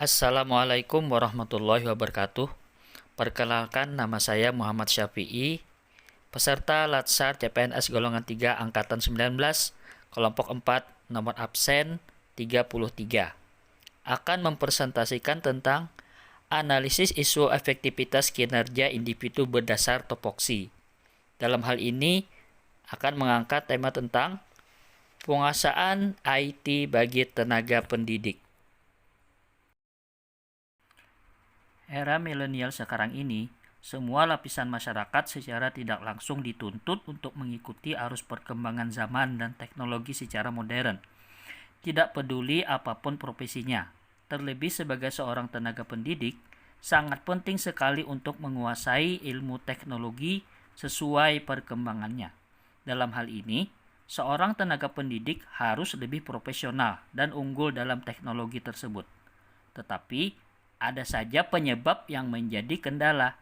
Assalamualaikum warahmatullahi wabarakatuh. Perkenalkan, nama saya Muhammad Syafi'i, peserta Latsar CPNS golongan 3 angkatan 19, kelompok 4, nomor absen 33. Akan mempresentasikan tentang analisis isu efektivitas kinerja individu berdasar topoksi. Dalam hal ini akan mengangkat tema tentang penguasaan IT bagi tenaga pendidik. Era milenial sekarang ini, semua lapisan masyarakat secara tidak langsung dituntut untuk mengikuti arus perkembangan zaman dan teknologi secara modern. Tidak peduli apapun profesinya, terlebih sebagai seorang tenaga pendidik, sangat penting sekali untuk menguasai ilmu teknologi sesuai perkembangannya. Dalam hal ini, seorang tenaga pendidik harus lebih profesional dan unggul dalam teknologi tersebut. Tetapi, ada saja penyebab yang menjadi kendala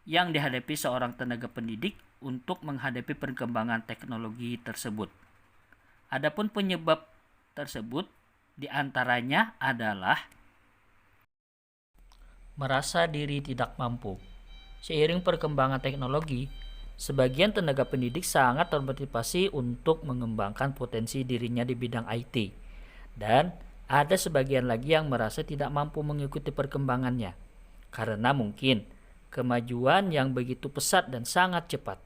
yang dihadapi seorang tenaga pendidik untuk menghadapi perkembangan teknologi tersebut. Adapun penyebab tersebut diantaranya adalah merasa diri tidak mampu. Seiring perkembangan teknologi, sebagian tenaga pendidik sangat termotivasi untuk mengembangkan potensi dirinya di bidang IT. Dan ada sebagian lagi yang merasa tidak mampu mengikuti perkembangannya, karena mungkin kemajuan yang begitu pesat dan sangat cepat,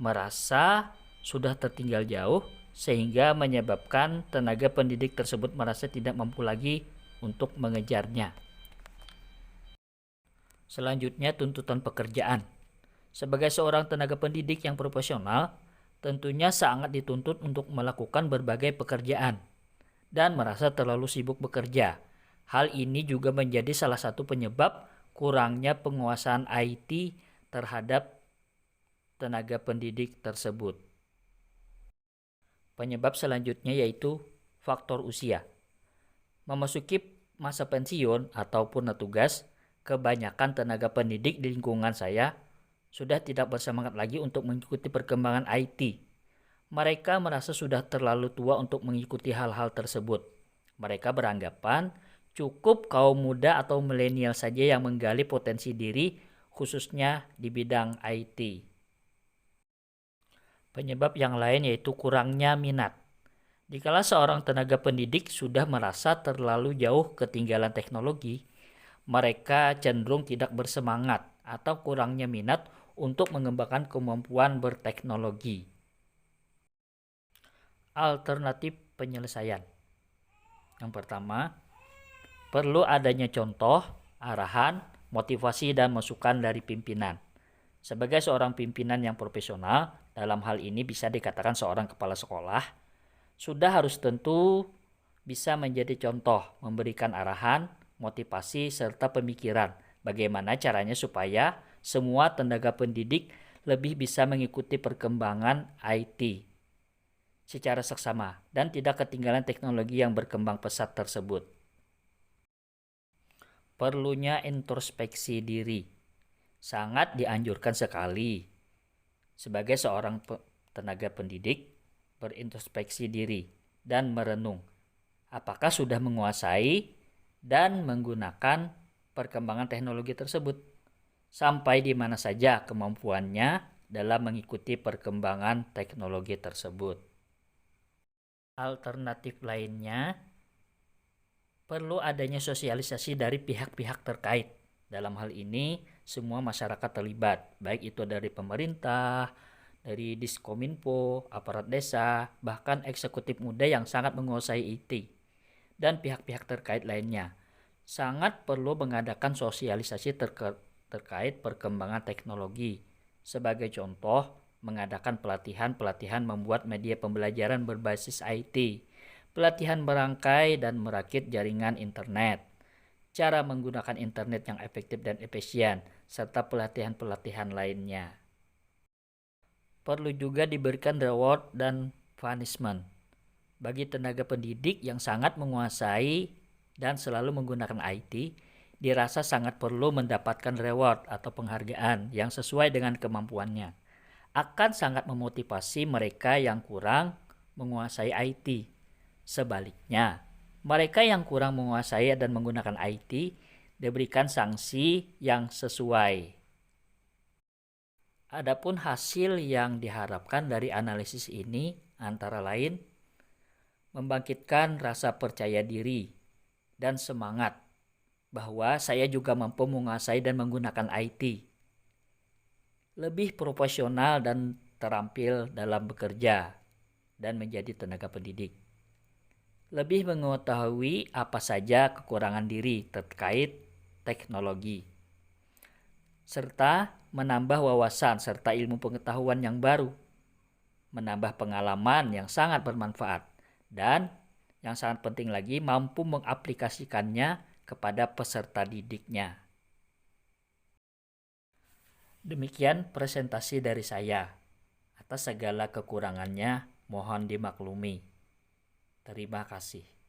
merasa sudah tertinggal jauh, sehingga menyebabkan tenaga pendidik tersebut merasa tidak mampu lagi untuk mengejarnya. Selanjutnya, tuntutan pekerjaan. Sebagai seorang tenaga pendidik yang profesional, tentunya sangat dituntut untuk melakukan berbagai pekerjaan dan merasa terlalu sibuk bekerja. Hal ini juga menjadi salah satu penyebab kurangnya penguasaan IT terhadap tenaga pendidik tersebut. Penyebab selanjutnya yaitu faktor usia. Memasuki masa pensiun ataupun tugas, kebanyakan tenaga pendidik di lingkungan saya sudah tidak bersemangat lagi untuk mengikuti perkembangan IT. Mereka merasa sudah terlalu tua untuk mengikuti hal-hal tersebut. Mereka beranggapan cukup kaum muda atau milenial saja yang menggali potensi diri, khususnya di bidang IT. Penyebab yang lain yaitu kurangnya minat. Dikala seorang tenaga pendidik sudah merasa terlalu jauh ketinggalan teknologi, mereka cenderung tidak bersemangat atau kurangnya minat untuk mengembangkan kemampuan berteknologi. Alternatif penyelesaian. Yang pertama, perlu adanya contoh, arahan, motivasi, dan masukan dari pimpinan. Sebagai seorang pimpinan yang profesional, dalam hal ini bisa dikatakan seorang kepala sekolah, sudah harus tentu bisa menjadi contoh, memberikan arahan, motivasi, serta pemikiran bagaimana caranya supaya semua tenaga pendidik lebih bisa mengikuti perkembangan IT secara seksama dan tidak ketinggalan teknologi yang berkembang pesat tersebut. Perlunya introspeksi diri. Sangat dianjurkan sekali sebagai seorang tenaga pendidik berintrospeksi diri dan merenung apakah sudah menguasai dan menggunakan perkembangan teknologi tersebut, sampai di mana saja kemampuannya dalam mengikuti perkembangan teknologi tersebut. Alternatif lainnya, perlu adanya sosialisasi dari pihak-pihak terkait. Dalam hal ini, semua masyarakat terlibat, baik itu dari pemerintah, dari Diskominfo, aparat desa, bahkan eksekutif muda yang sangat menguasai IT, dan pihak-pihak terkait lainnya. Sangat perlu mengadakan sosialisasi terkait perkembangan teknologi. Sebagai contoh, mengadakan pelatihan membuat media pembelajaran berbasis IT, pelatihan merangkai dan merakit jaringan internet, cara menggunakan internet yang efektif dan efisien, serta pelatihan-pelatihan lainnya. Perlu juga diberikan reward dan punishment bagi tenaga pendidik yang sangat menguasai dan selalu menggunakan IT. Dirasa sangat perlu mendapatkan reward atau penghargaan yang sesuai dengan kemampuannya. Akan sangat memotivasi mereka yang kurang menguasai IT. Sebaliknya, Mereka yang kurang menguasai dan menggunakan IT diberikan sanksi yang sesuai. Adapun hasil yang diharapkan dari analisis ini antara lain membangkitkan rasa percaya diri dan semangat bahwa saya juga mampu menguasai dan menggunakan IT. Lebih profesional dan terampil dalam bekerja dan menjadi tenaga pendidik. Lebih mengetahui apa saja kekurangan diri terkait teknologi. Serta menambah wawasan serta ilmu pengetahuan yang baru. Menambah pengalaman yang sangat bermanfaat. Dan yang sangat penting lagi, mampu mengaplikasikannya kepada peserta didiknya. Demikian presentasi dari saya. Atas segala kekurangannya, mohon dimaklumi. Terima kasih.